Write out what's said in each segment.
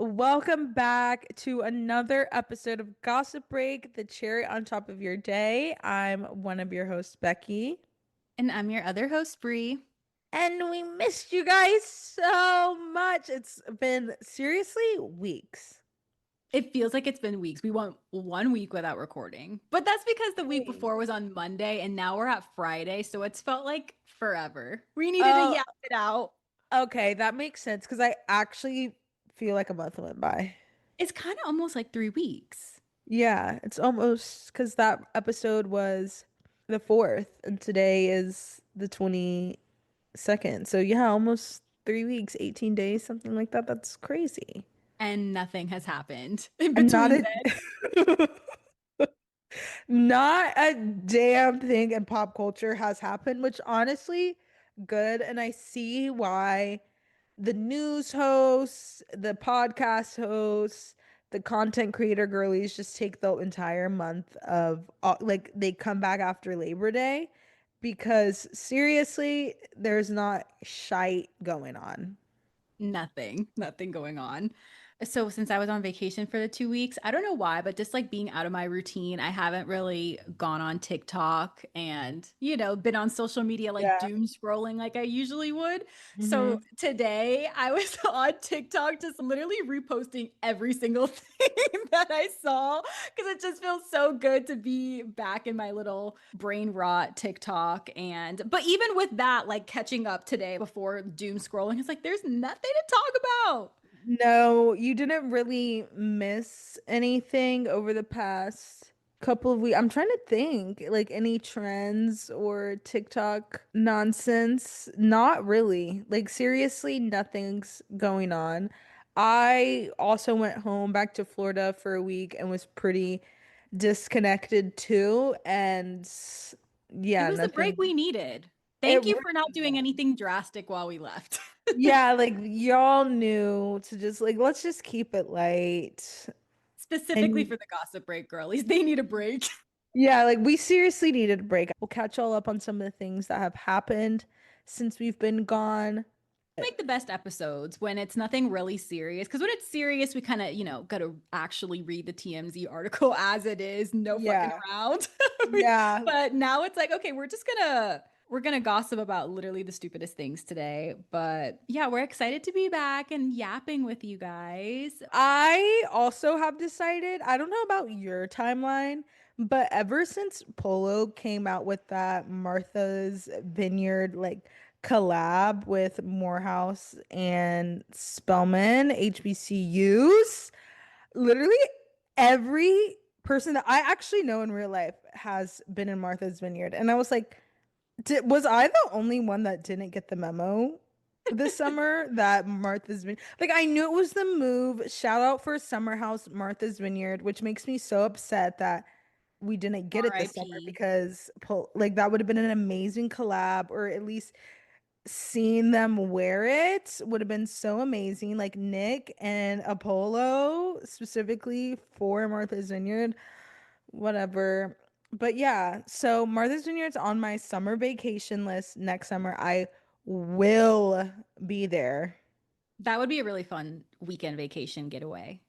Welcome back to another episode of Gossip Break, the cherry on top of your day. I'm one of your hosts, Becky, And I'm your other host, Bree. and we missed you guys so much. It's been seriously weeks. It feels like it's been weeks. We went 1 week without recording, but that's because the week Hey. before was on Monday and now we're at Friday. So it's felt like forever. We needed to Oh, yap it out. okay, that makes sense because I actually feel like a month went by. It's kind of almost like 3 weeks. Yeah, it's almost because that episode was the 4th, and today is the 22nd. So yeah, almost 3 weeks, 18 days, something like that. That's crazy. And nothing has happened in And not between a then. not a damn thing in pop culture has happened, which honestly, good. And I see why the news hosts, the podcast hosts, the content creator girlies just take the entire month of like they come back after Labor Day because seriously, there's not shite going on. Nothing going on. So since I was on vacation for the 2 weeks, I don't know why, but just like being out of my routine, I haven't really gone on TikTok and, been on social media like Yeah. doom scrolling like I usually would. So Hmm. today I was on TikTok just literally reposting every single thing that I saw because it just feels so good to be back in my little brain rot TikTok. But even with that, like catching up today before doom scrolling, it's like there's nothing to talk about. No, you didn't really miss anything over the past couple of weeks. I'm trying to think, like any trends or TikTok nonsense. Not really. Like seriously, nothing's going on. I also went home back to Florida for a week and was pretty disconnected too. And It yeah, was the break nothing. we needed. It Thank you for not really doing was. anything drastic while we left. Yeah, like y'all knew to just like let's just keep it light. Specifically And for the gossip break girlies. They need a break. yeah, like we seriously needed a break. We'll catch all up on some of the things that have happened since we've been gone. Make the best episodes when it's nothing really serious. Because when it's serious, we kind of, got to actually read the TMZ article as it is, no fucking Yeah. around. Yeah. But now it's like, okay, we're gonna gossip about literally the stupidest things today. But yeah, we're excited to be back and yapping with you guys. I also have decided, I don't know about your timeline, but ever since Polo came out with that Martha's Vineyard like collab with Morehouse and Spelman HBCUs, literally every person that I actually know in real life has been in Martha's Vineyard. And I was like, was I the only one that didn't get the memo this summer that Martha's Vineyard? Like, I knew it was the move. Shout out for Summer House Martha's Vineyard, which makes me so upset that we didn't get it this summer RIP. because, like, that would have been an amazing collab, or at least seeing them wear it would have been so amazing. Like Nick and Apollo specifically for Martha's Vineyard, whatever. But yeah, so Martha's Vineyard's on my summer vacation list next summer. I will be there. That would be a really fun weekend vacation getaway.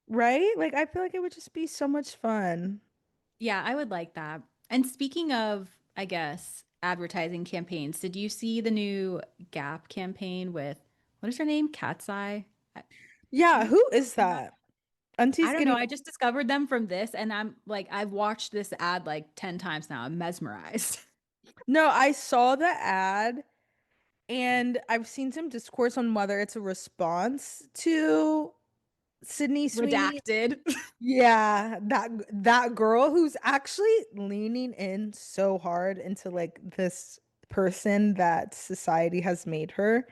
Right? Like I feel like it would just be so much fun. Yeah, I would like that. And speaking of, I guess, advertising campaigns, did you see the new Gap campaign with what is her name? Katseye? Yeah, Jeans who is Ad? that? I Auntie's don't know. getting I just discovered them from this and I'm like, I've watched this ad like 10 times now. I'm mesmerized. No, I saw the ad and I've seen some discourse on whether it's a response to Sydney Sweeney. Redacted. Yeah, that girl who's actually leaning in so hard into like this person that society has made her.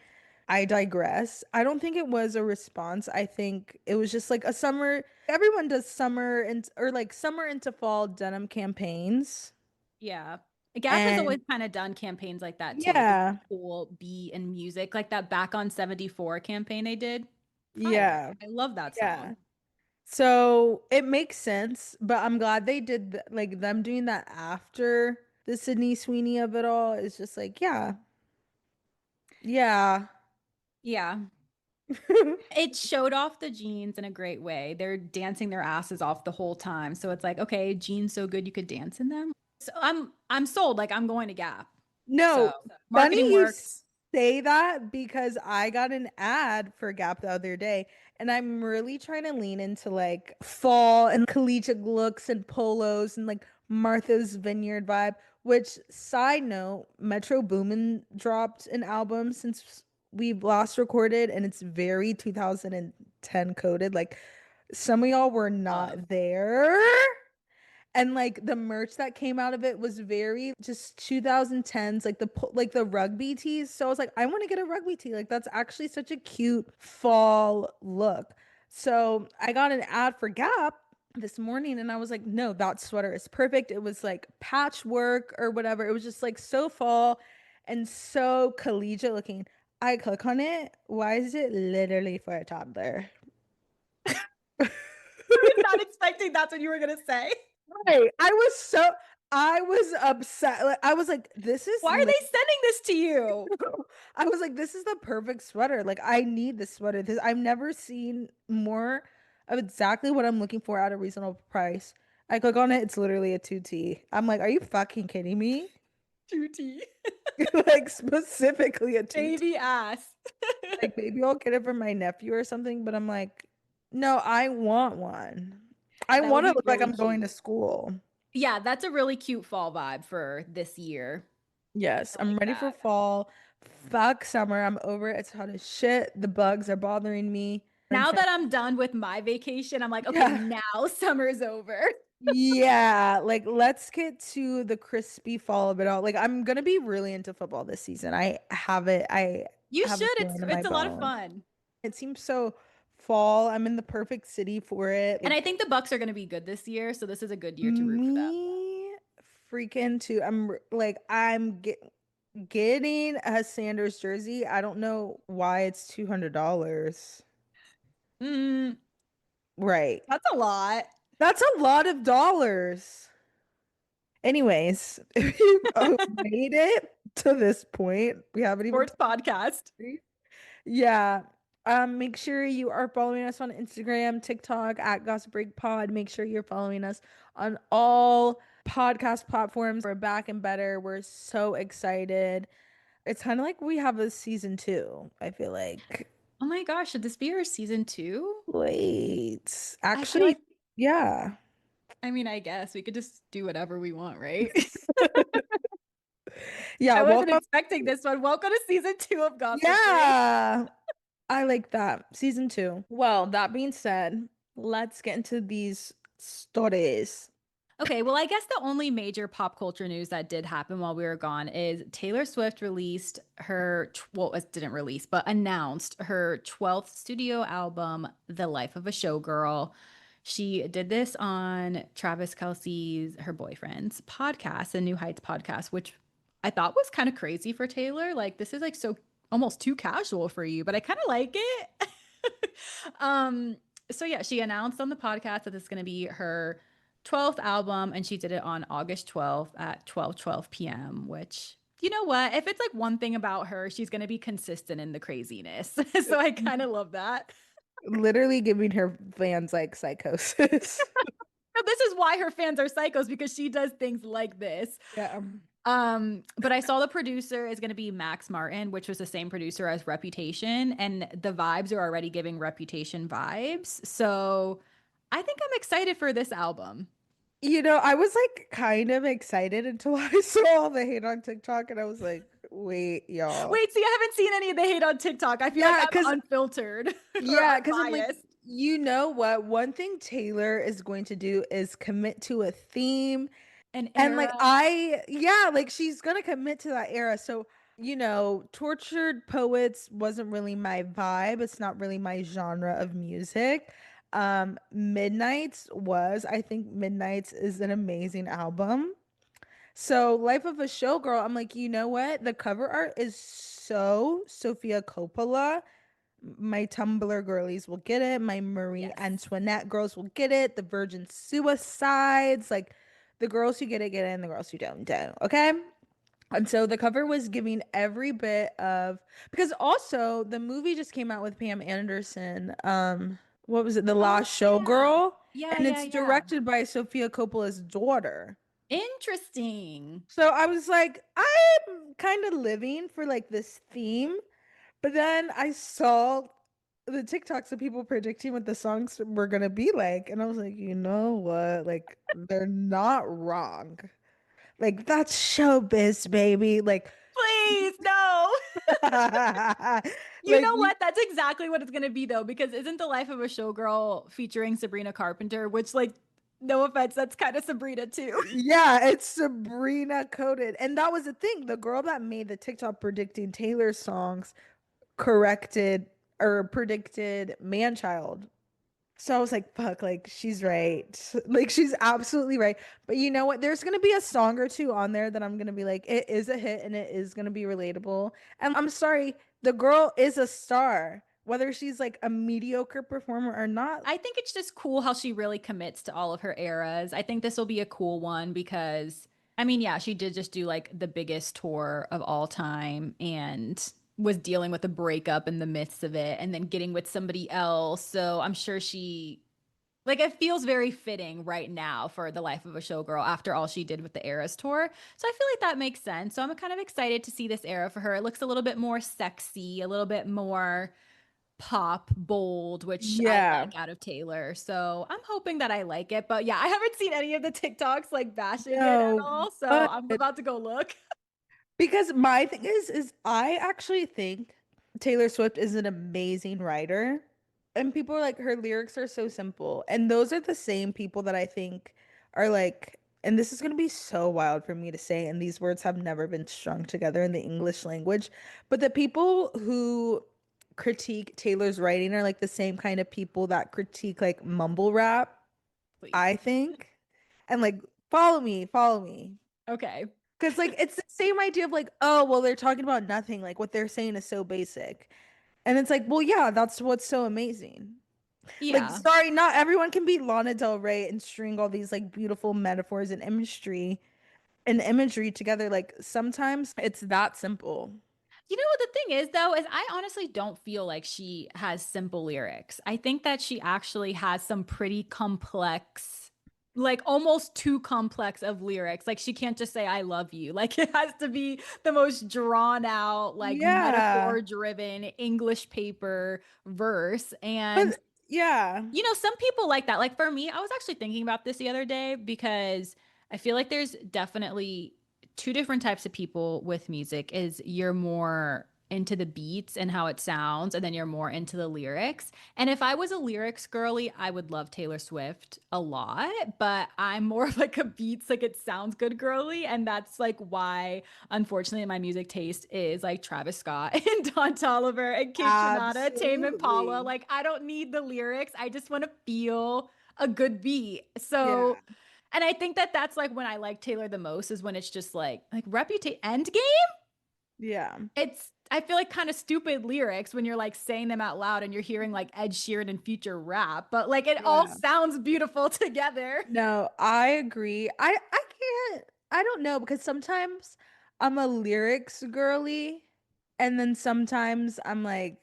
I digress. I don't think it was a response. I think it was just like a summer. Everyone does summer and or like summer into fall denim campaigns. Yeah. Gap has always And kind of done campaigns like that too, with yeah, cool beat and music, like that Back on 74 campaign they did. Fire. yeah, I love that yeah. song. So it makes sense, but I'm glad they did like them doing that after the Sydney Sweeney of it all is just like, yeah, yeah. Yeah. It showed off the jeans in a great way. They're dancing their asses off the whole time. So it's like, okay, jeans so good you could dance in them. So I'm sold. Like I'm going to Gap. So No, funny marketing you works. say that because I got an ad for Gap the other day and I'm really trying to lean into like fall and collegiate looks and polos and like Martha's Vineyard vibe, which side note, Metro Boomin dropped an album since we've last recorded and it's very 2010 coded. Like some of y'all were Love. not there. And like the merch that came out of it was very just 2010s, like the rugby tees. So I was like, I want to get a rugby tee. Like that's actually such a cute fall look. So I got an ad for Gap this morning and I was like, no, that sweater is perfect. It was like patchwork or whatever. It was just like so fall and so collegiate looking. I click on it. Why is it literally for a toddler? I was not expecting that's what you were gonna say. Right. I was upset. Like, I was like, this is Why are they sending this to you? I was like, this is the perfect sweater. Like, I need this sweater. I've never seen more of exactly what I'm looking for at a reasonable price. I click on it, it's literally a 2T. I'm like, are you fucking kidding me? Tutti. Like, specifically a 2T. Baby ass. Like, maybe I'll get it for my nephew or something, but I'm like, no, I want one. I That would want to be look like really I'm going to cute. school. Yeah, that's a really cute fall vibe for this year. Yes, I I'm like ready for that. fall. Fuck summer. I'm over it. It's hot as shit. The bugs are bothering me. I'm Now trying. that I'm done with my vacation, I'm like, okay, Yeah. now summer's over. Yeah. Like, let's get to the crispy fall of it all. Like, I'm gonna be really into football this season. I have it. I You have a should. feeling in my It's a lot of bones. fun. It seems so fall. I'm in the perfect city for it. And I Like, think the Bucks are going to be good this year, so this is a good year to root for them. me freaking too. Like, getting a Sanders jersey. I don't know why it's $200. Mm, Right. that's a lot. That's a lot of dollars. Anyways, if you've made it to this point, we haven't even Sports talked. podcast. Yeah. Make sure you are following us on Instagram, TikTok at Gossip Break Pod. Make sure you're following us on all podcast platforms. We're back and better. We're so excited. It's kind of like we have a season two, I feel like. Oh my gosh, should this be our season two? Wait. I feel like, Actually, yeah. I mean, I guess we could just do whatever we want, right? Yeah, I wasn't welcome. expecting this one. Welcome to season two of Gossip Break. Yeah. I like that. Season two. Well, that being said, let's get into these stories. Okay, well, I guess the only major pop culture news that did happen while we were gone is Taylor Swift released well, it didn't release, but announced her 12th studio album, The Life of a Showgirl. She did this on Travis Kelce's, her boyfriend's podcast, the New Heights podcast, which I thought was kind of crazy for Taylor. Like, this is like so almost too casual for you, but I kind of like it. um, so yeah, she announced on the podcast that this is going to be her 12th album, and she did it on August 12th at 12:12 p.m., which, you know what? If it's like one thing about her, she's going to be consistent in the craziness. So I kind of love that. Literally giving her fans like psychosis. So this is why her fans are psychos, because she does things like this. Yeah. But I saw the producer is going to be Max Martin, which was the same producer as Reputation, and the vibes are already giving Reputation vibes. So I think I'm excited for this album. I was like kind of excited until I saw all the hate on TikTok and I was like, wait, y'all. Wait, see, I haven't seen any of the hate on TikTok. I feel like Yeah, I'm because unfiltered or I'm like, unbiased. you know what? One thing Taylor is going to do is commit to a theme. An And like era. yeah, like she's gonna commit to that era. So, tortured poets wasn't really my vibe. It's not really my genre of music. Midnight's was. I think Midnight's is an amazing album. So, Life of a Showgirl, I'm like, you know what? The cover art is so Sophia Coppola. My Tumblr girlies will get it. My Marie Yes. Antoinette girls will get it. The Virgin Suicides, like the girls who get it, and the girls who don't. Okay. And so the cover was giving every bit of, because also the movie just came out with Pam Anderson. What was it? The Oh Last yeah. Showgirl, Yeah, and yeah, it's yeah. directed by Sofia Coppola's daughter. Interesting. So I was like, I'm kind of living for like this theme, but then I saw the TikToks of people predicting what the songs were gonna be like, and I was like, you know what? Like, they're not wrong. Like, that's showbiz, baby. Like, Please, no. You like know you, what? That's exactly what it's gonna be though, because isn't The Life of a Showgirl featuring Sabrina Carpenter, which like no offense, that's kind of Sabrina too. yeah, it's Sabrina coded, and that was the thing. The girl that made the TikTok predicting Taylor's songs corrected or predicted Man Child. So I was like, fuck, like she's right. Like she's absolutely right. But you know what? There's gonna be a song or two on there that I'm gonna be like, it is a hit and it is gonna be relatable. And I'm sorry, the girl is a star, whether she's like a mediocre performer or not. I think it's just cool how she really commits to all of her eras. I think this will be a cool one because, I mean, yeah, she did just do like the biggest tour of all time and was dealing with a breakup in the midst of it and then getting with somebody else. So I'm sure she, like, it feels very fitting right now for the life of a showgirl after all she did with the Eras tour. So I feel like that makes sense. So I'm kind of excited to see this era for her. It looks a little bit more sexy, a little bit more pop, bold, which I Yeah. like out of Taylor. So I'm hoping that I like it. But yeah, I haven't seen any of the TikToks like bashing it at No, all. So but I'm about to go look. because my thing is I actually think Taylor Swift is an amazing writer. And people are like, her lyrics are so simple. And those are the same people that I think are like, and this is going to be so wild for me to say, and these words have never been strung together in the English language, but the people who critique Taylor's writing are like the same kind of people that critique like mumble rap, Please. I think. And like, follow me, follow me. Okay. Because like it's the same idea of like, oh, well, they're talking about nothing. Like what they're saying is so basic. And it's like, well, yeah, that's what's so amazing. Like, Yeah. sorry, not everyone can be Lana Del Rey and string all these like beautiful metaphors and imagery together. Like sometimes it's that simple. You know what the thing is though, is I honestly don't feel like she has simple lyrics. I think that she actually has some pretty complex, like almost too complex of lyrics. Like she can't just say I love you. Like it has to be the most drawn out, like Yeah. metaphor driven English paper verse. And But yeah. you know, some people like that. Like for me, I was actually thinking about this the other day because I feel like there's definitely two different types of people with music is you're more into the beats and how it sounds and then you're more into the lyrics. And if I was a lyrics girly, I would love Taylor Swift a lot, but I'm more of like a beats like it sounds good girly and that's like why unfortunately my music taste is like Travis Scott and Don Toliver and Kate Renata, Tame Impala. Absolutely. Like I don't need the lyrics. I just want to feel a good beat. Yeah. So and I think that that's like when I like Taylor the most is when it's just like reputation Endgame. Yeah. It's I feel like kind of stupid lyrics when you're like saying them out loud and you're hearing like Ed Sheeran and Future rap, but like it all Yeah. sounds beautiful together. No, I agree. I can't I don't know because sometimes I'm a lyrics girly and then sometimes I'm like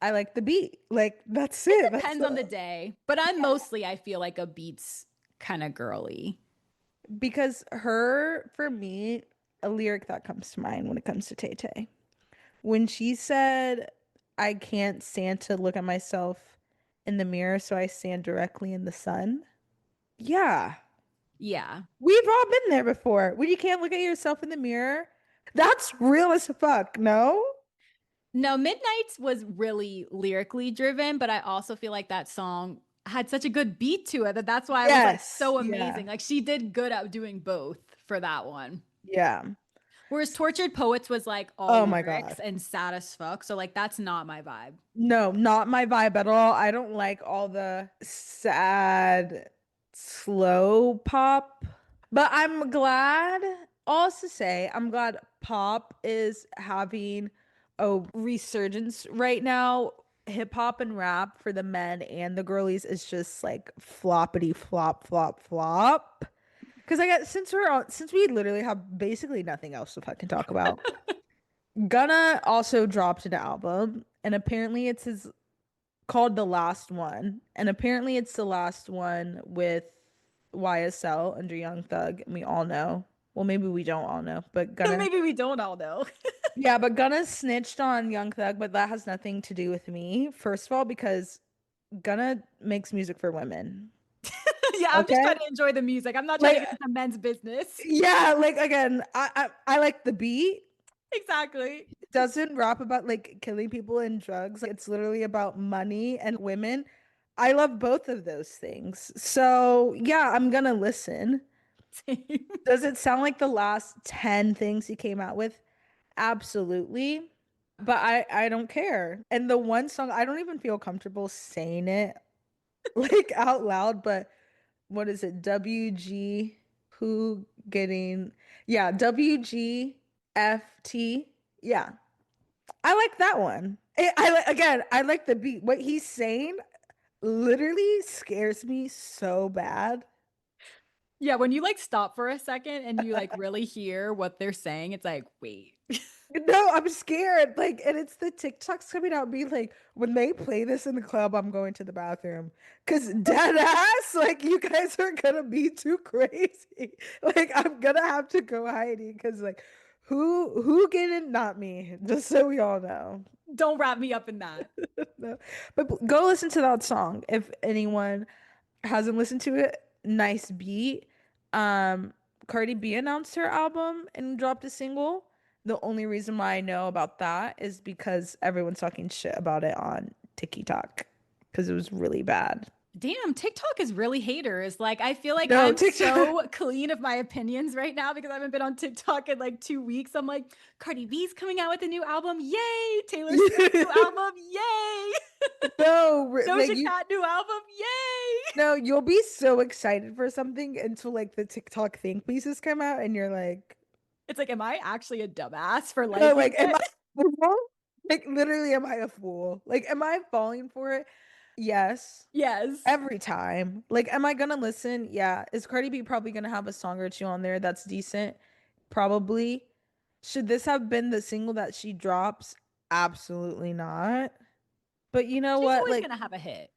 I like the beat. Like that's it. It That's depends on the day, but I'm mostly I feel like a beats kind of girly. because her, for me, a lyric that comes to mind when it comes to Tay Tay. When she said, I can't stand to look at myself in the mirror, so I stand directly in the sun. Yeah. Yeah. We've all been there before. When you can't look at yourself in the mirror, that's real as fuck, no? No, Midnight's was really lyrically driven, but I also feel like that song had such a good beat to it that that's why I was like Yes. so Yeah. amazing. Like she did good at doing both for that one. Yeah. Whereas Tortured Poets was like all Oh my lyrics God. and sad as fuck. So like that's not my vibe. No, not my vibe at all. I don't like all the sad, slow pop. But I'm glad, also say, I'm glad pop is having a resurgence right now. Hip hop and rap for the men and the girlies is just like floppity flop, flop, flop. Because I got since we literally have basically nothing else to fucking talk about. Gunna also dropped an album, and apparently it's his called The Last One, and apparently it's the last one with YSL under Young Thug, and we all know. Well, maybe we don't all know, but Gunna, Maybe we don't all know. yeah, but Gunna snitched on Young Thug, but that has nothing to do with me. First of all, because Gunna makes music for women. Yeah, I'm just trying Okay? to enjoy the music. I'm not trying to Like, get into men's business. yeah, like again, I like the beat. Exactly. It doesn't rap about like killing people and drugs. Like, it's literally about money and women. I love both of those things. So, yeah, I'm gonna listen. Same. Does it sound like the last 10 things he came out with? Absolutely. But I don't care. And the one song I don't even feel comfortable saying it like out loud, but what is it? WG who getting yeah, WGFT. Yeah. I like that one. Again, I like the beat. What he's saying literally scares me so bad. Yeah, when you like stop for a second and you like really hear what they're saying, it's like, wait. No, I'm scared. Like, and it's the TikToks coming out being like, when they play this in the club, I'm going to the bathroom. Cause dead ass, like you guys are gonna be too crazy. Like, I'm gonna have to go hiding because like who get it? Not me. Just so we all know. Don't wrap me up in that. No. But go listen to that song if anyone hasn't listened to it. Nice beat. Um, Cardi B announced her album and dropped a single. The only reason why I know about that is because everyone's talking shit about it on TikTok because it was really bad. Damn, TikTok is really haters. Like, I feel like No, I'm TikTok. so clean of my opinions right now because I haven't been on TikTok in like 2 weeks. I'm like, Cardi B's coming out with a new album. Yay. Taylor Swift new album. Yay. No, like Doja you Cat new album. Yay. no, you'll be so excited for something until like the TikTok think pieces come out and you're like, It's like, am I actually a dumbass for no, liking like, am I it? a fool? Like, literally, am I a fool? Like, am I falling for it? Yes. Yes. Every time. Like, am I gonna listen? Yeah. Is Cardi B probably gonna have a song or two on there that's decent? Probably. Should this have been the single that she drops? Absolutely not. But you know She's what? always Like, going to have a hit.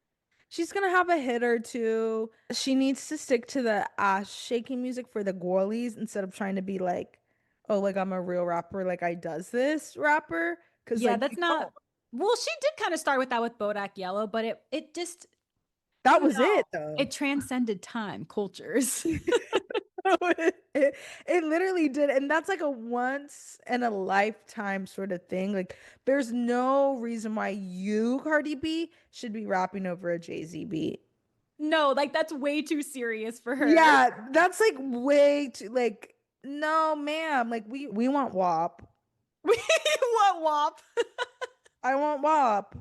she's gonna have a hit or two. She needs to stick to the ass shaking music for the girlies instead of trying to be like, oh, like I'm a real rapper, like I does this rapper. Cause Yeah, like that's you not. don't. Well, she did kind of start with that with Bodak Yellow, but it just I That don't was know. it though. It transcended time, cultures. It literally did. And that's like a once in a lifetime sort of thing. Like, there's no reason why you, Cardi B, should be rapping over a Jay-Z beat. No, like that's way too serious for her. Yeah, that's like way too like no, ma'am. Like we want WAP. What wop? I want WAP.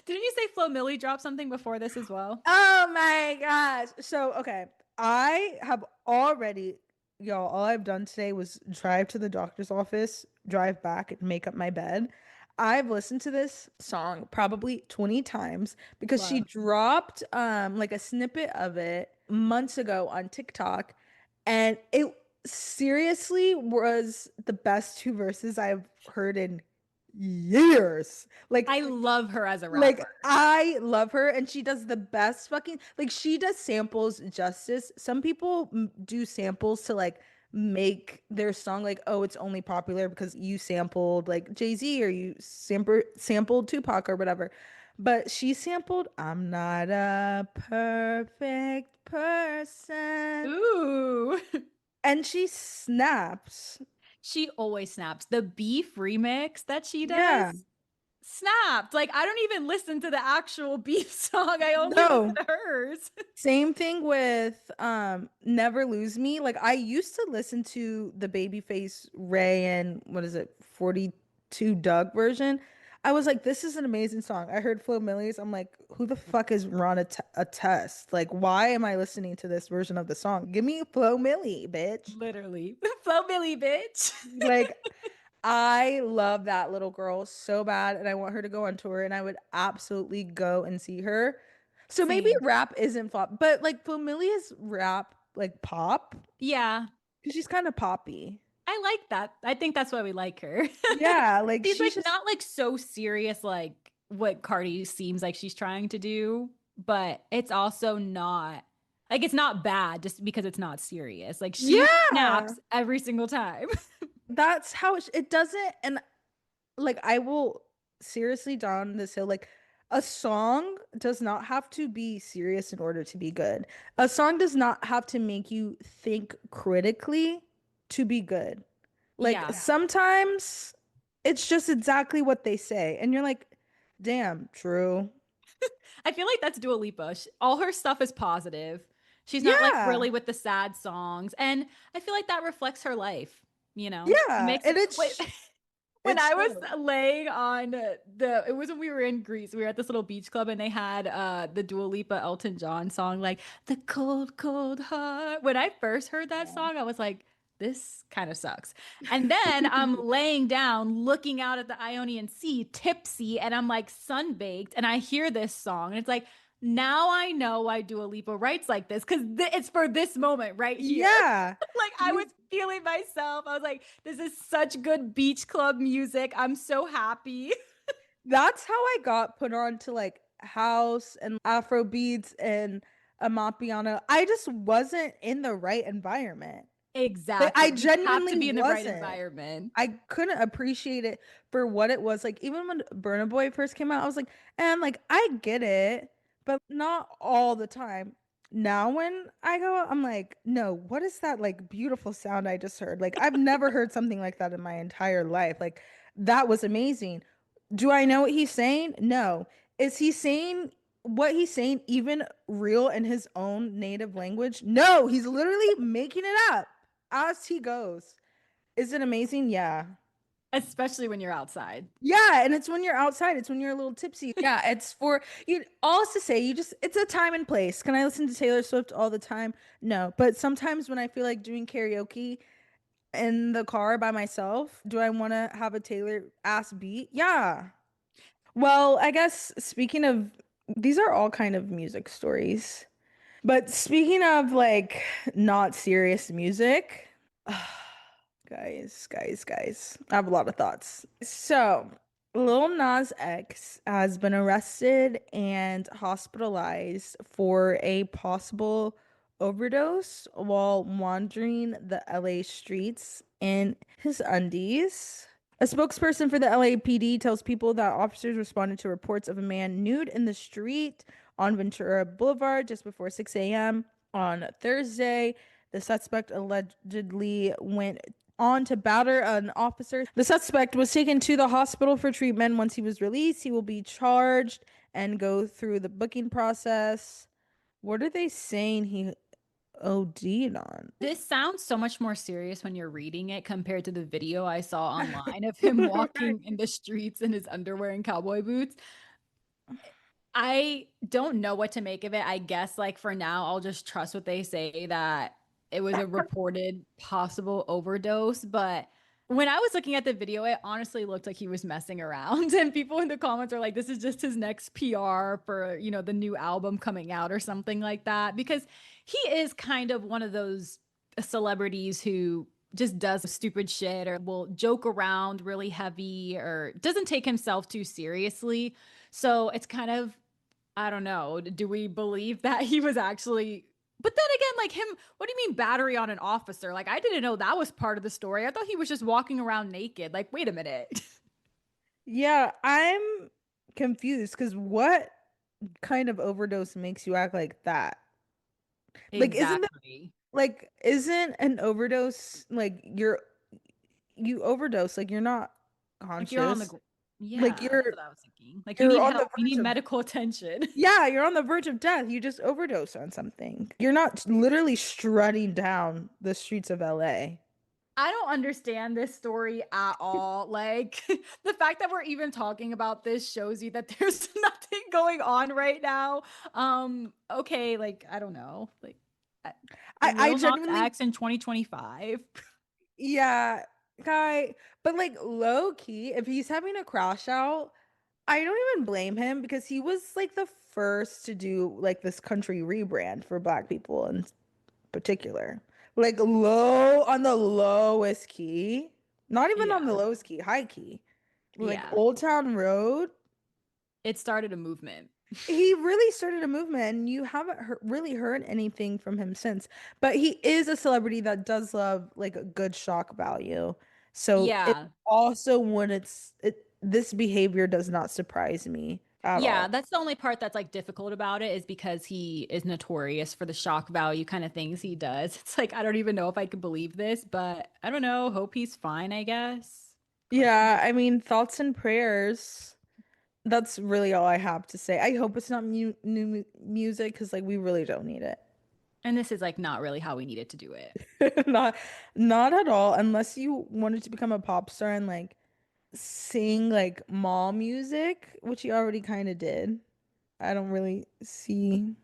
Didn't you say Flo Milli dropped something before this as well? Oh my gosh. So, okay. I have already, y'all, all I've done today was drive to the doctor's office, drive back, and make up my bed. I've listened to this song probably 20 times because she Love. dropped like a snippet of it months ago on TikTok, and it seriously was the best two verses I've heard in years. I love her as a Like rapper. I love her and she does the best fucking like she does samples justice. Some people do samples to like make their song like oh it's only popular because you sampled like Jay-Z or you sampled Tupac or whatever. But she sampled I'm not a perfect person Ooh. and she snaps. She always snaps. The beef remix that she Yeah. does snapped. Like I don't even listen to the actual beef song. I only listen No. to hers. Same thing with Never Lose Me. Like I used to listen to the Babyface Ray and what is it, 42 Doug version. I was like, this is an amazing song. I heard Flo Milli's. I'm like, who the fuck is Ron a test? Like, why am I listening to this version of the song? Give me Flo Milli, bitch. Literally. Flo Milli, bitch. Like, I love that little girl so bad, and I want her to go on tour, and I would absolutely go and see her. So maybe Same. rap isn't flop, but like Familia's rap, like pop Yeah. because she's kind of poppy. I like that. I think that's why we like her. Yeah, like She's like she's just not like so serious like what Cardi seems like she's trying to do, but it's also not like it's not bad just because it's not serious. Like she yeah. snaps every single time. That's how it doesn't. And like I will seriously down this hill. Like a song does not have to be serious in order to be good. A song does not have to make you think critically to be good. Like Yeah. sometimes it's just exactly what they say, and you're like, damn, true. I feel like that's Dua Lipa. All her stuff is positive. She's not like Yeah, really with the sad songs. And I feel like that reflects her life, It yeah, makes and it wait, when it I was shows. laying on it was when we were in Greece. We were at this little beach club and they had the Dua Lipa Elton John song, like the cold, cold heart. When I first heard that Yeah. song, I was like, this kind of sucks. And then I'm laying down, looking out at the Ionian Sea, tipsy, and I'm like sunbaked, and I hear this song, and it's like, now I know why Dua Lipa writes like this because it's for this moment right here. Yeah, Like I was you. feeling myself. I was like, this is such good beach club music. I'm so happy. That's how I got put on to like house and Afro beats and Amapiano. I just wasn't in the right environment. Like I Exactly. You have to genuinely be in the right wasn't. environment. I couldn't appreciate it for what it was. Like even when Burna Boy first came out, I was like, and like I get it, but not all the time. Now when I go out, I'm like, no, what is that like beautiful sound I just heard? Like I've never heard something like that in my entire life. Like that was amazing. Do I know what he's saying? No. Is he saying what he's saying even real in his own native language? No, he's literally making it up as he goes. Is it amazing? Yeah. Especially when you're outside. Yeah, and it's when you're outside, it's when you're a little tipsy. Yeah, it's for you all is to say you just it's a time and place. Can I listen to Taylor Swift all the time? No, but sometimes when I feel like doing karaoke in the car by myself, do I want to have a Taylor ass beat? Yeah. Well, I guess speaking of these are all kind of music stories. But speaking of like not serious music, guys, I have a lot of thoughts. So, Lil Nas X has been arrested and hospitalized for a possible overdose while wandering the LA streets in his undies. A spokesperson for the LAPD tells people that officers responded to reports of a man nude in the street on Ventura Boulevard just before 6 a.m. on Thursday. The suspect allegedly went on to batter an officer. The suspect was taken to the hospital for treatment. Once he was released, he will be charged and go through the booking process. What are they saying he OD'd on? This sounds so much more serious when you're reading it compared to the video I saw online of him walking in the streets in his underwear and cowboy boots. I don't know what to make of it. I guess, like, for now, I'll just trust what they say that it was a reported possible overdose. But when I was looking at the video, it honestly looked like he was messing around. And people in the comments are like, this is just his next PR for, the new album coming out or something like that. Because he is kind of one of those celebrities who just does stupid shit or will joke around really heavy or doesn't take himself too seriously. So it's kind of, I don't know. Do we believe that he was actually? But then again, like him, what do you mean battery on an officer? Like I didn't know that was part of the story. I thought he was just walking around naked. Like, wait a minute. Yeah, I'm confused because what kind of overdose makes you act like that? Like, isn't that Exactly. like isn't an overdose like you overdose like you're not Like you're on conscious, like yeah, that's what I was thinking. Like you you're need on the help. You verge need of medical attention. yeah, you're on the verge of death. You just overdose on something. You're not literally strutting down the streets of LA. I don't understand this story at all. Like the fact that we're even talking about this shows you that there's nothing going on right now. Okay, like I don't know. Like uh, I Lil Nas genuinely X in 2025. yeah, guy, but like low key, if he's having a crash out, I don't even blame him because he was like the first to do like this country rebrand for black people and particular. Like low on the lowest key. Not even on the Yeah. lowest key, high key. Like Yeah. Old Town Road, It started a movement. he really started a movement, and you haven't really heard anything from him since. But he is a celebrity that does love like a good shock value. So it Yeah. also when this behavior does not surprise me at Yeah, all. that's the only part that's like difficult about it is because he is notorious for the shock value kind of things he does. It's like I don't even know if I could believe this, but I don't know. Hope he's fine, I guess. Question. Yeah, I mean, thoughts and prayers. That's really all I have to say. I hope it's not music because like we really don't need it. And this is like not really how we needed to do it. Not not at all unless you wanted to become a pop star and like sing like mall music, which you already kind of did. I don't really see.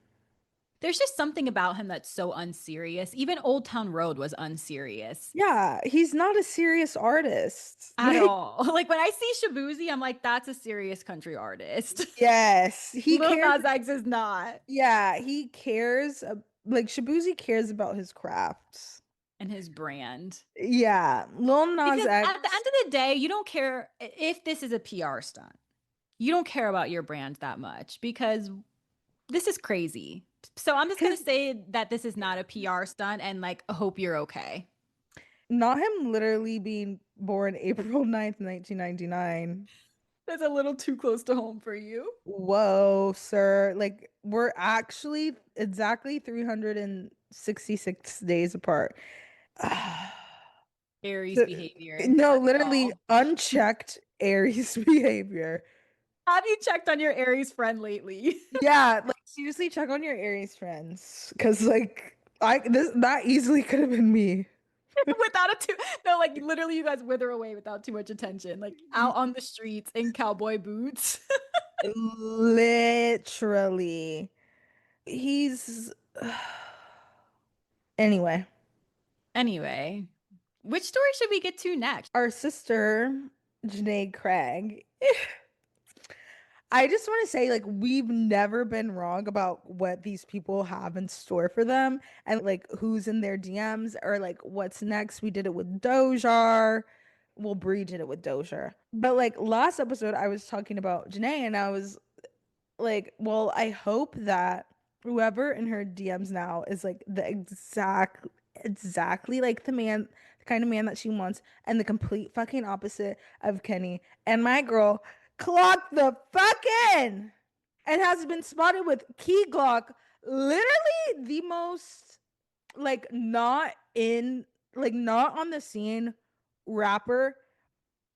There's just something about him that's so unserious. Even Old Town Road was unserious Yeah, he's not a serious artist. at Like, all. Like when I see Shabuzi, I'm like, that's a serious country artist. yes, he Lil cares. Nas X is not. Yeah, he cares. Like Shabuzi cares about his crafts. And his brand. Yeah, Lil Nas Because at the X. end of the day, you don't care if this is a PR stunt. You don't care about your brand that much because this is crazy. So I'm just going to His say that this is not a PR stunt and like hope you're okay. Not him literally being born April 9th, 1999. That's a little too close to home for you. Whoa, sir. Like we're actually exactly 366 days apart. Aries So- behavior. no, Let's literally go. unchecked Aries behavior. Have you checked on your Aries friend lately? Yeah, like seriously check on your Aries friends cuz like I this that easily could have been me. Without a too no, like literally you guys wither away without too much attention. Like out on the streets in cowboy boots. Literally. He's anyway. Anyway, which story should we get to next? Our sister, Janae Craig. I just want to say, like, we've never been wrong about what these people have in store for them and like who's in their DMs or like what's next. We did it with Dojar. Well, Bree did it with Doja. But like last episode, I was talking about Janae and I was like, well, I hope that whoever in her DMs now is like the exactly like the kind of man that she wants, and the complete fucking opposite of Kenny. And my girl clocked the fuck in and has been spotted with Key Glock, literally the most like not on the scene rapper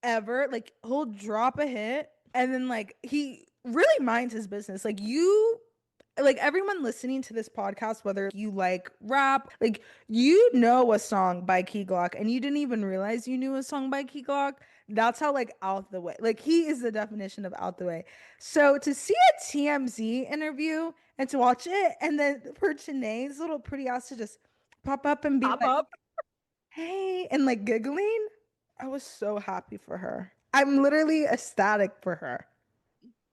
ever. Like he'll drop a hit and then like he really minds his business. Like you like everyone listening to this podcast, whether you like rap, like you know a song by Key Glock and you didn't even realize you knew a song by Key Glock. That's how like out the way. Like he is the definition of out the way. So to see a TMZ interview and to watch it and then for Janae's little pretty ass to just pop up and be Pop like, up. hey, and like giggling. I was so happy for her. I'm literally ecstatic for her.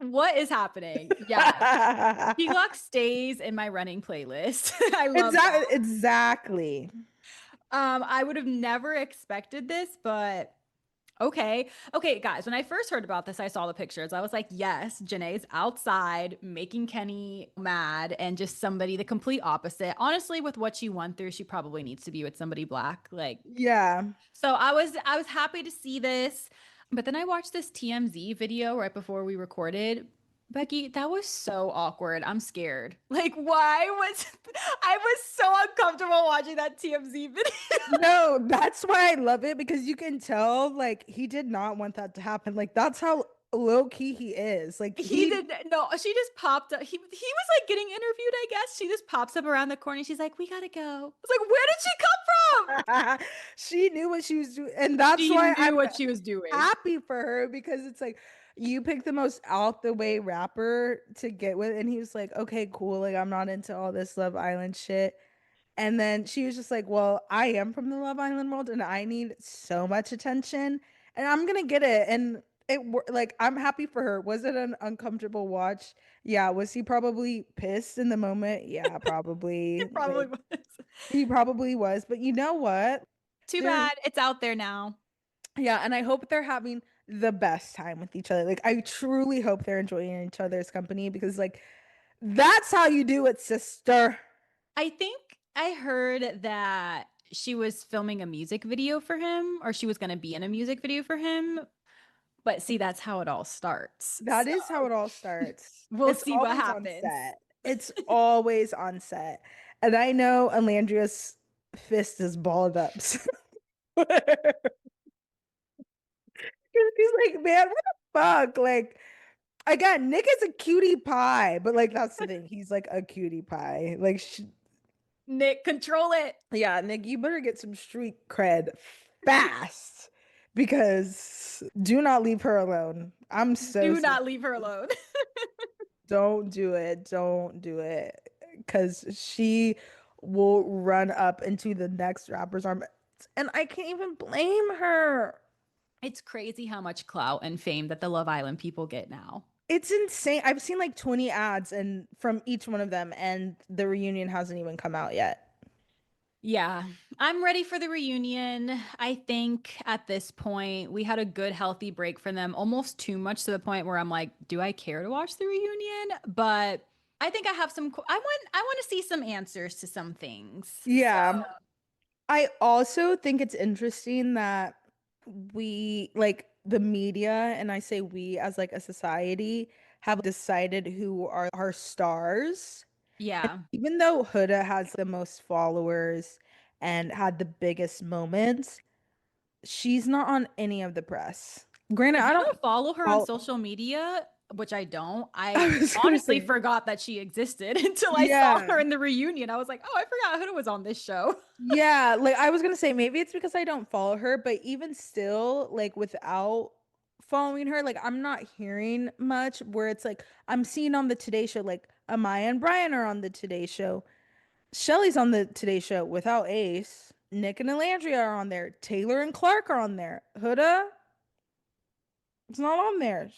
What is happening? Yes. Glock stays in my running playlist. I love that. Exactly. I would have never expected this, but okay. Okay, guys, when I first heard about this, I saw the pictures. I was like, yes, Janae's outside making Kenny mad and just somebody the complete opposite. Honestly, with what she went through, she probably needs to be with somebody black. Like, Yeah. so I was happy to see this. But then I watched this TMZ video right before we recorded. Becky, that was so awkward. I'm scared. Like, why was I was so uncomfortable watching that TMZ video. No, that's why I love it because you can tell like he did not want that to happen. Like that's how low key he is. Like He he did no, she just popped up. He was like getting interviewed, I guess. She just pops up around the corner. She's like, "We gotta go." I was like, "Where did she come from?" she knew what she was doing. And that's She why knew I'm what she was doing. happy for her because it's like you picked the most out the way rapper to get with. And he was like, okay, cool. Like, I'm not into all this Love Island shit. And then she was just like, well, I am from the Love Island world and I need so much attention and I'm gonna get it. And like I'm happy for her. Was it an uncomfortable watch? Yeah. Was he probably pissed in the moment? Yeah, probably. It probably Like was. he probably was. But you know what? Too They're bad it's out there now. Yeah, and I hope they're having the best time with each other. Like I truly hope they're enjoying each other's company because like that's how you do it, sister. I think I heard that she was filming a music video for him, or she was going to be in a music video for him. But see, that's how it all starts. That So is how it all starts. we'll It's see what always on happens. set. It's always on set. And I know Alandria's fist is balled up. He's like, man, what the fuck? Like, again, Nick is a cutie pie, but like that's the thing. He's like a cutie pie. Like, Nick, control it. yeah, Nick, you better get some street cred fast because do not leave her alone. I'm so Do sick. not leave her alone. Don't do it. Don't do it. Because she will run up into the next rapper's arm. And I can't even blame her. It's crazy how much clout and fame that the Love Island people get now. It's insane. I've seen like 20 ads and from each one of them, and the reunion hasn't even come out yet. Yeah, I'm ready for the reunion. I think at this point, we had a good, healthy break from them, almost too much to the point where I'm like, do I care to watch the reunion? But I think I have some, I want to see some answers to some things. So, Yeah. I also think it's interesting that we, like the media, and I say we as like a society, have decided who are our stars. yeah. Even though Huda has the most followers and had the biggest moments, she's not on any of the press. Granted, If I you don't don't follow her on follow, social media, which I don't, I I was gonna honestly say, forgot that she existed until I saw yeah. her in the reunion. I was like, oh, I forgot Huda was on this show. Yeah, like I was gonna say maybe it's because I don't follow her, but even still, like without following her, like I'm not hearing much where it's like I'm seeing on the Today Show, like Amaya and Brian are on the Today Show. Shelly's on the Today Show without Ace. Nick and Alandria are on there. Taylor and Clark are on there. Huda, it's not on there.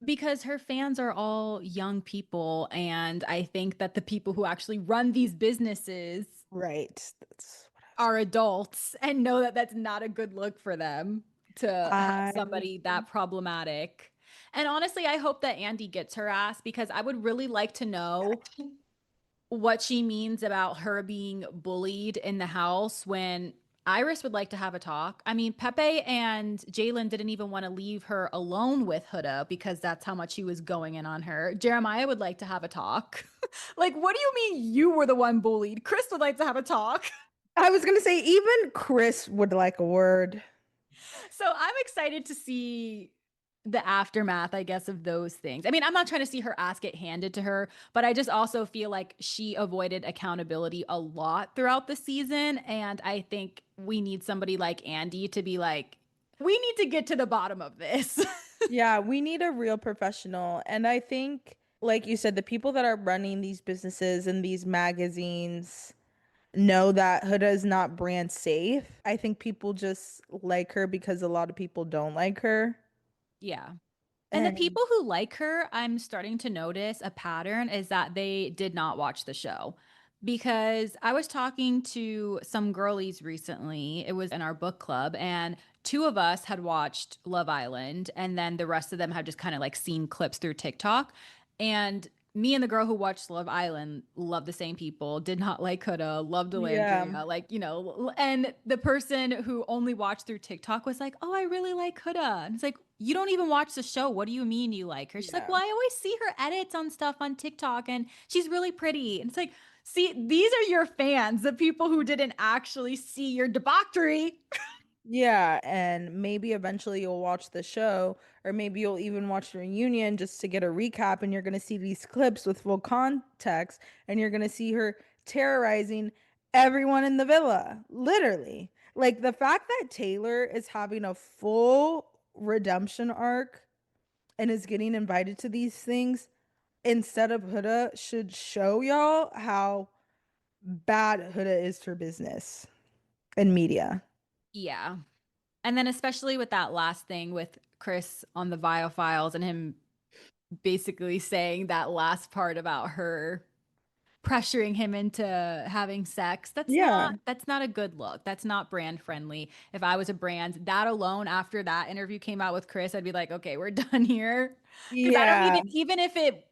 Because her fans are all young people, and I think that the people who actually run these businesses Right. That's what are adults and know that that's not a good look for them to have I was. somebody that problematic. And honestly, I hope that Andy gets her ass because I would really like to know what she means about her being bullied in the house when Iris would like to have a talk. I mean, Pepe and Jalen didn't even want to leave her alone with Huda because that's how much he was going in on her. Jeremiah would like to have a talk. Like, what do you mean you were the one bullied? Chris would like to have a talk. I was gonna say even Chris would like a word. So I'm excited to see the aftermath, I guess, of those things. I mean, I'm not trying to see her ass get handed to her, but I just also feel like she avoided accountability a lot throughout the season. And I think we need somebody like Andy to be like, we need to get to the bottom of this. Yeah, we need a real professional. And I think, like you said, the people that are running these businesses and these magazines know that Huda is not brand safe. I think people just like her because a lot of people don't like her. Yeah. And the And people who like her, I'm starting to notice a pattern is that they did not watch the show. Because I was talking to some girlies recently, it was in our book club, and two of us had watched Love Island, and then the rest of them had just kind of like seen clips through TikTok. And me and the girl who watched Love Island loved the same people, did not like Huda, loved yeah, Delandria, like, and the person who only watched through TikTok was like, oh, I really like Huda. And it's like, you don't even watch the show. What do you mean you like her? She's like, yeah. well, I always see her edits on stuff on TikTok and she's really pretty. And it's like, see, these are your fans, the people who didn't actually see your debauchery. Yeah, and maybe eventually you'll watch the show, or maybe you'll even watch the reunion just to get a recap, and you're gonna see these clips with full context, and you're gonna see her terrorizing everyone in the villa. Literally. Like the fact that Taylor is having a full redemption arc and is getting invited to these things instead of Huda should show y'all how bad Huda is for business and media. Yeah. And then especially with that last thing with Chris on the Vile Files and him basically saying that last part about her pressuring him into having sex. Yeah. That's not a good look. That's not brand friendly. If I was a brand, that alone after that interview came out with Chris, I'd be like, okay, we're done here. Because I don't Yeah. even if it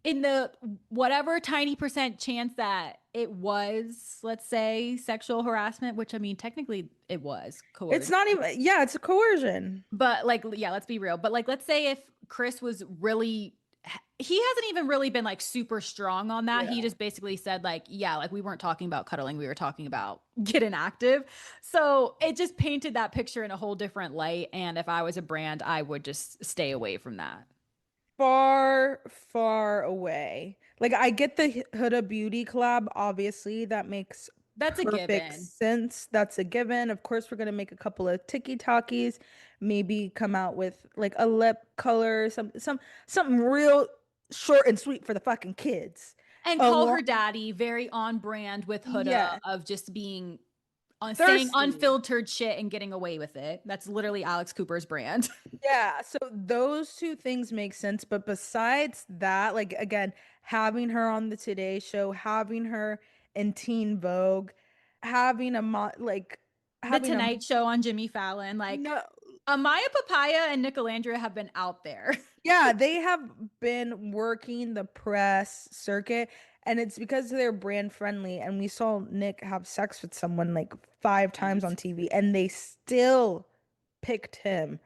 in the whatever tiny percent chance that it was, let's say, sexual harassment, which I mean, technically it was It's coerced. not even, yeah, it's a coercion. But like, yeah, let's be real. But like, let's say if Chris was really, he hasn't even really been like super strong on that. He Yeah. just basically said, like, yeah, like we weren't talking about cuddling, we were talking about getting active. So it just painted that picture in a whole different light. And if I was a brand, I would just stay away from that. Far, far away. Like I get the Huda Beauty collab, obviously, that makes That's a perfect given. sense. That's a given. Of course, we're gonna make a couple of TikTokies, maybe come out with like a lip color, something real short and sweet for the fucking kids. And A call lot, her daddy very on brand with Huda yeah, of just being on saying thirsty. unfiltered shit and getting away with it. That's literally Alex Cooper's brand. Yeah, so those two things make sense, but besides that, like again, having her on the Today Show, having her in Teen Vogue, having a like The having a Tonight Show on Jimmy Fallon, like no, Amaya Papaya and Nicolandria have been out there. yeah, they have been working the press circuit, and it's because they're brand friendly. And we saw Nick have sex with someone like 5 times on TV, and they still picked him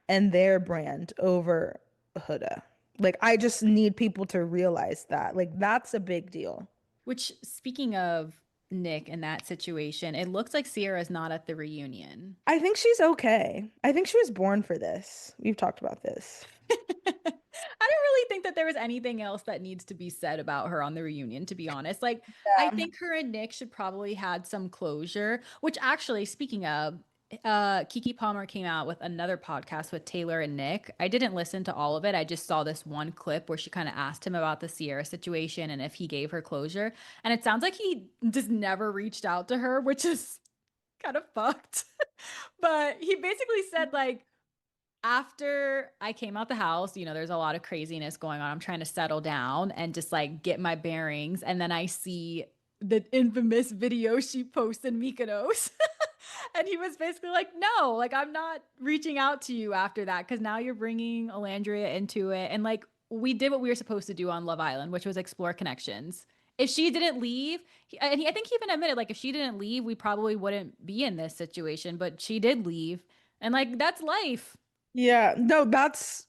and their brand over Huda. Like, I just need people to realize that. Like, that's a big deal. Which, speaking of Nick and that situation, it looks like Sierra's not at the reunion. I think she's okay. I think she was born for this. We've talked about this. I don't really think that there was anything else that needs to be said about her on the reunion, to be honest. Like, I Yeah. think her and Nick should probably had some closure, which actually, speaking of, Kiki Palmer came out with another podcast with Taylor and Nick. I didn't listen to all of it. I just saw this one clip where she kind of asked him about the Sierra situation and if he gave her closure. And it sounds like he just never reached out to her, which is kind of fucked. But he basically said, like, after I came out the house, there's a lot of craziness going on. I'm trying to settle down and just like get my bearings. And then I see the infamous video she posted Mykonos. And he was basically like, no, like I'm not reaching out to you after that because now you're bringing Alandria into it. And like we did what we were supposed to do on Love Island, which was explore connections. If she didn't leave, I think he even admitted, like, if she didn't leave, we probably wouldn't be in this situation. But she did leave. And like, that's life. Yeah. No, that's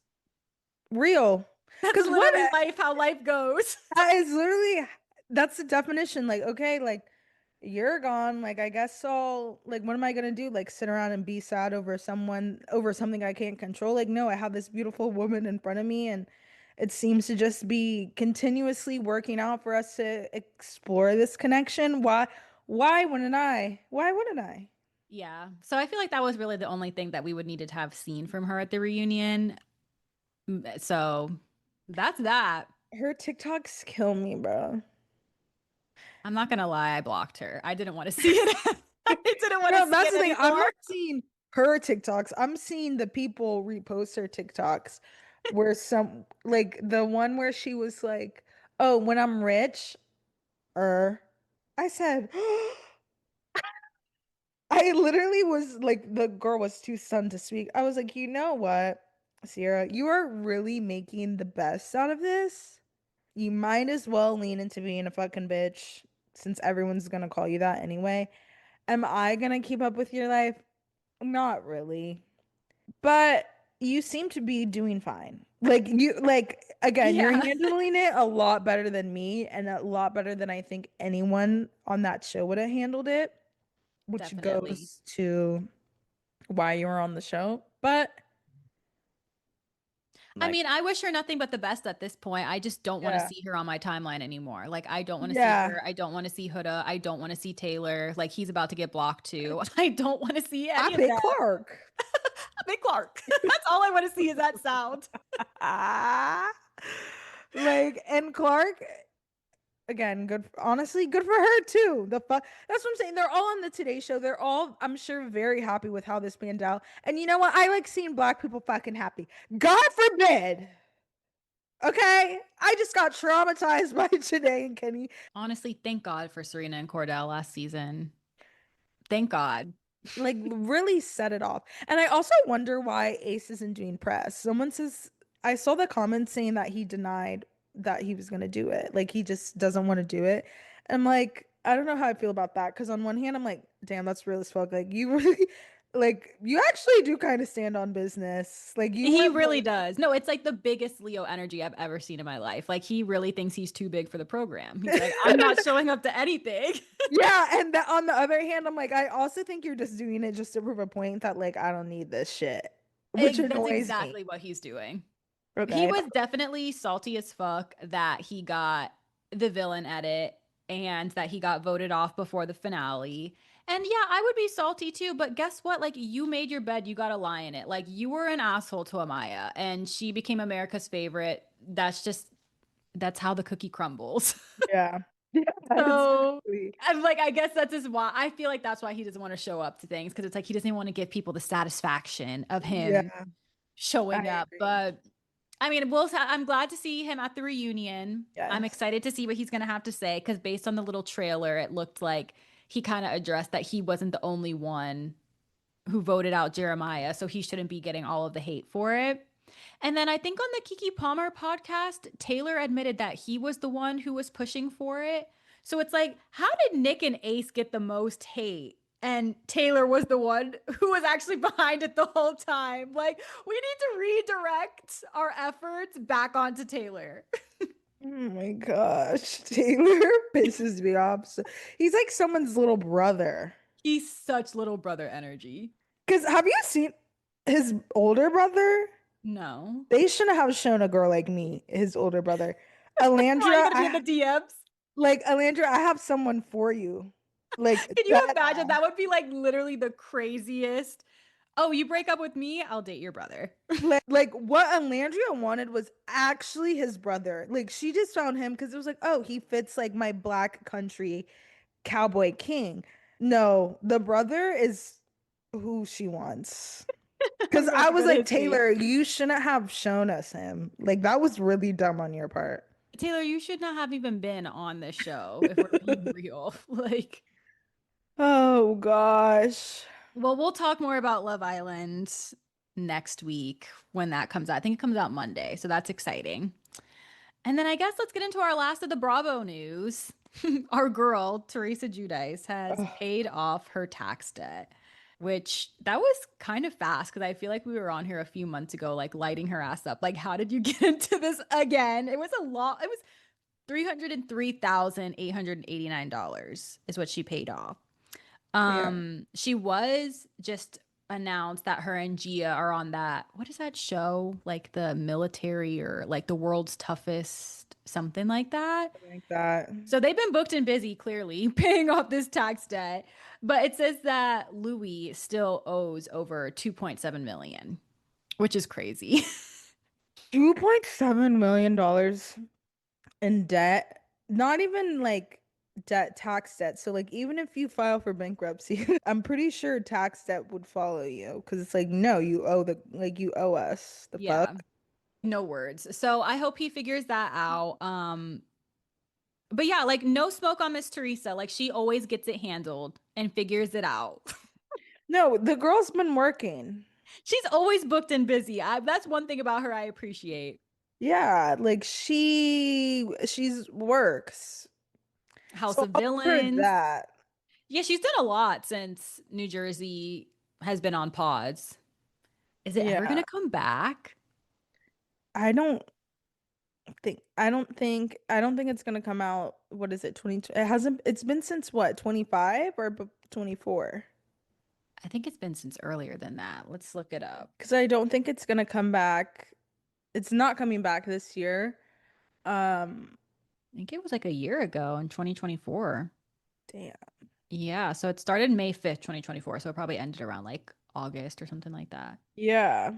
real. That's Because what literally life, how life goes. that is literally, that's the definition. Like, okay, like you're gone. Like, I guess so. Like, what am I gonna do? Like, sit around and be sad over someone, over something I can't control? Like, no, I have this beautiful woman in front of me, and it seems to just be continuously working out for us to explore this connection. Why wouldn't I? Why wouldn't I? Yeah. So I feel like that was really the only thing that we would needed to have seen from her at the reunion. So that's that. Her TikToks kill me, bro. I'm not gonna lie, I blocked her. I didn't want to see it. I didn't want to No, see that's it the thing. I'm anymore. not seeing her TikToks. I'm seeing the people repost her TikToks where some like the one where she was like, "Oh, when I'm rich," er, I said, I literally was like, the girl was too stunned to speak. I was like, you know what, Sierra, you are really making the best out of this. You might as well lean into being a fucking bitch since everyone's gonna call you that anyway. Am I gonna keep up with your life? Not really. But you seem to be doing fine. Like you like again, you're Yeah, handling it a lot better than me and a lot better than I think anyone on that show would have handled it, which definitely. goes to why you were on the show. But I like mean, I wish her nothing but the best at this point. I just don't want to yeah. see her on my timeline anymore. Like, I don't want to see Yeah. her. I don't want to see Huda. I don't want to see Taylor. Like, he's about to get blocked too. I don't want to see I any of pick them. Clark. Big Clark. That's all I want to see is that sound. Like and Clark. Again, honestly, good for her too. That's what I'm saying. They're all on the Today Show. They're all, I'm sure, very happy with how this panned out. And you know what? I like seeing black people fucking happy. God forbid. Okay? I just got traumatized by Janae and Kenny. Honestly, thank God for Serena and Cordell last season. Thank God. Like really set it off. And I also wonder why Ace isn't doing press. Someone says I saw the comments saying that he denied that he was gonna do it. Like he just doesn't want to do it. I'm like, I don't know how I feel about that. Cause on one hand, I'm like, damn, that's real as fuck. Like you really like you actually do kind of stand on business. Like you He weren't really does. No, it's like the biggest Leo energy I've ever seen in my life. Like he really thinks he's too big for the program. He's like, I'm not showing up to anything. Yeah, and on the other hand, I'm like, I also think you're just doing it just to prove a point that like I don't need this shit, which That's annoys me. exactly what he's doing. He Okay. was definitely salty as fuck that he got the villain edit and that he got voted off before the finale. And yeah, I would be salty too, but guess what? Like you made your bed, you got to lie in it. Like you were an asshole to Amaya and she became America's favorite. That's how the cookie crumbles. Yeah. Yeah, So exactly. I'm like, I guess that's just why I feel like that's why he doesn't want to show up to things because it's like he doesn't want to give people the satisfaction of him Yeah, I showing up. agree. But I mean, I'm glad to see him at the reunion. I'm Yes. excited to see what he's going to have to say because based on the little trailer, it looked like he kind of addressed that he wasn't the only one who voted out Jeremiah, so he shouldn't be getting all of the hate for it. And then I think on the Kiki Palmer podcast, Taylor admitted that he was the one who was pushing for it. So it's like, how did Nick and Ace get the most hate? And Taylor was the one who was actually behind it the whole time. Like, we need to redirect our efforts back onto Taylor. Oh my gosh, Taylor pisses me off. He's like someone's little brother. He's such little brother energy. Because have you seen his older brother? No. They shouldn't have shown a girl like me, his older brother. Why are you Alandra, going to be in the DMs? Alandra, I have someone for you. Like Can you dead imagine? ass. That would be like literally the craziest. Oh, you break up with me? I'll date your brother. Like what Alandria wanted was actually his brother. Like she just found him because it was like, oh, he fits like my black country cowboy king. No, the brother is who she wants. Because I'm about I to was go to like, his page. Taylor, you shouldn't have shown us him. Like that was really dumb on your part. Taylor, you should not have even been on this show if we're being real. Like, Oh gosh. well, we'll talk more about Love Island next week when that comes out. I think it comes out Monday, so that's exciting. And then I guess let's get into our last of the Bravo news. Our girl, Teresa Giudice, has Ugh. paid off her tax debt, which that was kind of fast because I feel like we were on here a few months ago, like lighting her ass up. Like, how did you get into this again? It was a lot. It was $303,889 is what she paid off. Yeah. She was just announced that her and Gia are on that. What is that show? Like the military or like the world's toughest, something like that. Like that. So they've been booked and busy, clearly, paying off this tax debt. But it says that Louis still owes over 2.7 million, which is crazy. $2.7 million in debt. Not even like debt, tax debt. So like even if you file for bankruptcy, I'm pretty sure tax debt would follow you because it's like, no, you owe you owe us. The fuck? Yeah, no words. So I hope he figures that out. But yeah, like no smoke on Miss Teresa. Like she always gets it handled and figures it out. No, the girl's been working. She's always booked and busy. That's one thing about her I appreciate. Yeah, like she's works. House So of I'll give her Villains. that. Yeah, she's done a lot since New Jersey has been on pause. Is it ever going Yeah. to come back? I don't I don't think it's gonna come out. What is it? 20 it hasn't it's been since what, 25 or 24? I think it's been since earlier than that. Let's look it up. Because I don't think it's gonna come back. It's not coming back this year. Um, I think it was like a year ago in 2024. damn. Yeah, so it started May 5th, 2024. So it probably ended around like August or something like that. Yeah.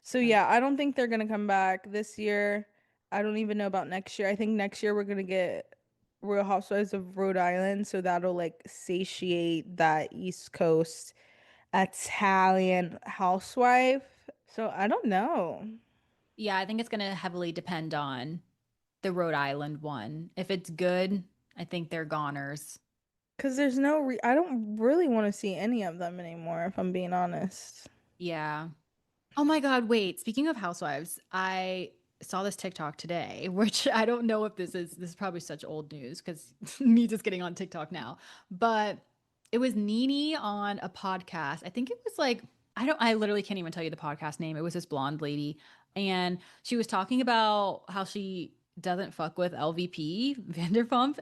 So Uh, yeah, I don't think they're gonna come back this year. I don't even know about next year. I think next year we're gonna get. Real Housewives of Rhode Island, so that'll like satiate that East Coast Italian housewife. So I don't know. Yeah, I think it's going to heavily depend on the Rhode Island one. If it's good, I think they're goners. Because there's no re I don't really want to see any of them anymore, if I'm being honest. Yeah. Oh my God, wait. Speaking of housewives, I saw this TikTok today, which I don't know if this is probably such old news because me just getting on TikTok now. But it was Nene on a podcast. I think it was like I literally can't even tell you the podcast name. It was this blonde lady and she was talking about how she doesn't fuck with LVP, Vanderpump.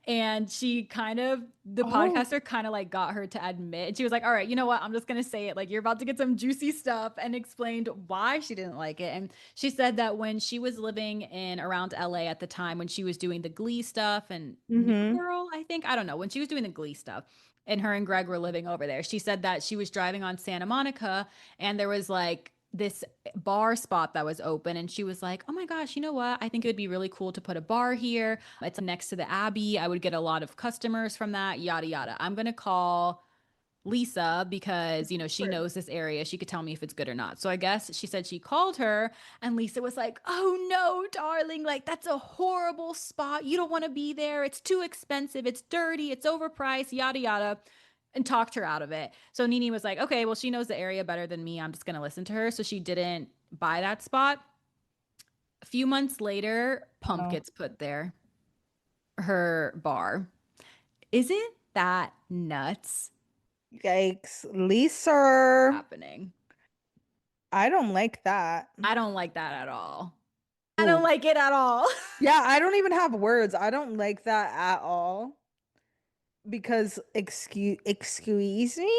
And she kind of, the Oh, podcaster kind of like got her to admit, she was like, all right, you know what? I'm just going to say it. Like, you're about to get some juicy stuff, and explained why she didn't like it. And she said that when she was living in around LA at the time, when she was doing the Glee stuff and New mm-hmm. Girl, I think, I don't know, when she was doing the Glee stuff, and her and Greg were living over there. She said that she was driving on Santa Monica and there was like this bar spot that was open and she was like, "Oh my gosh, you know what? I think it would be really cool to put a bar here. It's next to the Abbey. I would get a lot of customers from that, yada yada. I'm going to call Lisa because, she Sure. knows this area. She could tell me if it's good or not." So I guess she said she called her and Lisa was like, "Oh no, darling, like that's a horrible spot. You don't want to be there. It's too expensive. It's dirty. It's overpriced, yada yada." And talked her out of it. So Nene was like, "Okay, well, she knows the area better than me. I'm just going to listen to her." So she didn't buy that spot. A few months later, Pump Oh, gets put there, her bar. Isn't that nuts yikes. Lisa. happening? I don't like that. I don't like that at all. I don't Ooh. like it at all. Yeah, I don't even have words. I don't like that at all. Because excuse me?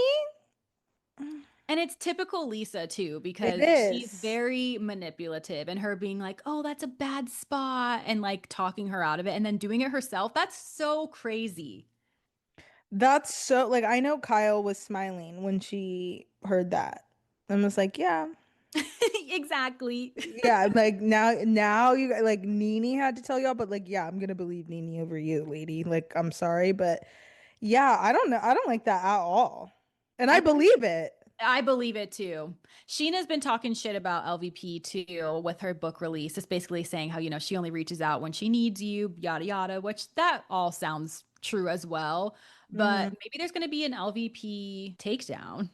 And it's typical Lisa too, It because she's is. very manipulative and her being like, "Oh, that's a bad spot," and like talking her out of it and then doing it herself. That's so crazy. That's so like I know Kyle was smiling when she heard that. And was like, yeah. Exactly. Yeah, like now you like Nene had to tell y'all, but like yeah, I'm gonna believe Nene over you, lady. Like I'm sorry, but yeah, I don't know. I don't like that at all. And I I think believe it. I believe it too. Sheena's been talking shit about LVP too with her book release. It's basically saying how, she only reaches out when she needs you, yada yada, which that all sounds true as well. But Mhm. maybe there's going to be an LVP takedown.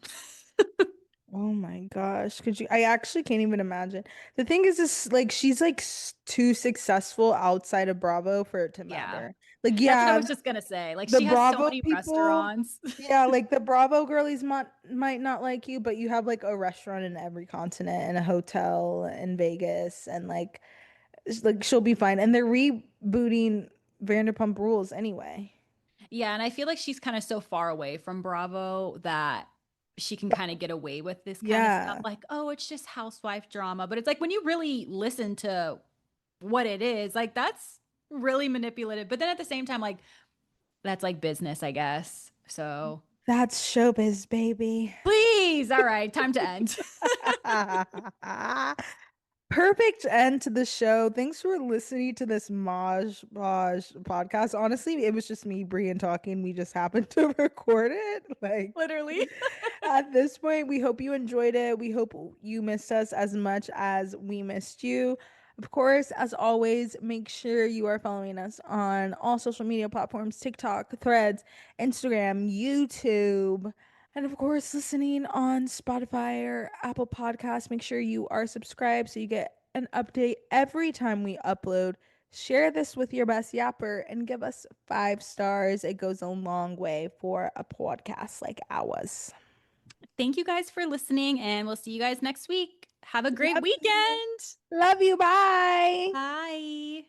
Oh my gosh. Could you? I actually can't even imagine. The thing is like she's like too successful outside of Bravo for it to Yeah. matter. Like, That's what I yeah, was just going to say. Like the she has so Bravo many people, restaurants. yeah, like the Bravo girlies might not like you, but you have like a restaurant in every continent and a hotel in Vegas, and like she'll be fine. And they're rebooting Vanderpump Rules anyway. Yeah, and I feel like she's kind of so far away from Bravo that she can kind of get away with this kind of stuff. Yeah, Like, oh, it's just housewife drama. But it's like when you really listen to what it is, like that's really manipulative. But then at the same time, like that's like business, I guess. So that's showbiz, baby. please, all right, time to end. Perfect end to the show. Thanks for listening to this Maj podcast. Honestly, it was just me, Brian, talking. We just happened to record it. Like Literally. at this point, we hope you enjoyed it. We hope you missed us as much as we missed you. Of course, as always, make sure you are following us on all social media platforms: TikTok, Threads, Instagram, YouTube. And of course, listening on Spotify or Apple Podcasts, make sure you are subscribed so you get an update every time we upload. Share this with your best yapper and give us 5 stars. It goes a long way for a podcast like ours. Thank you guys for listening, and we'll see you guys next week. Have a great Love you. weekend. Love you. Bye. Bye.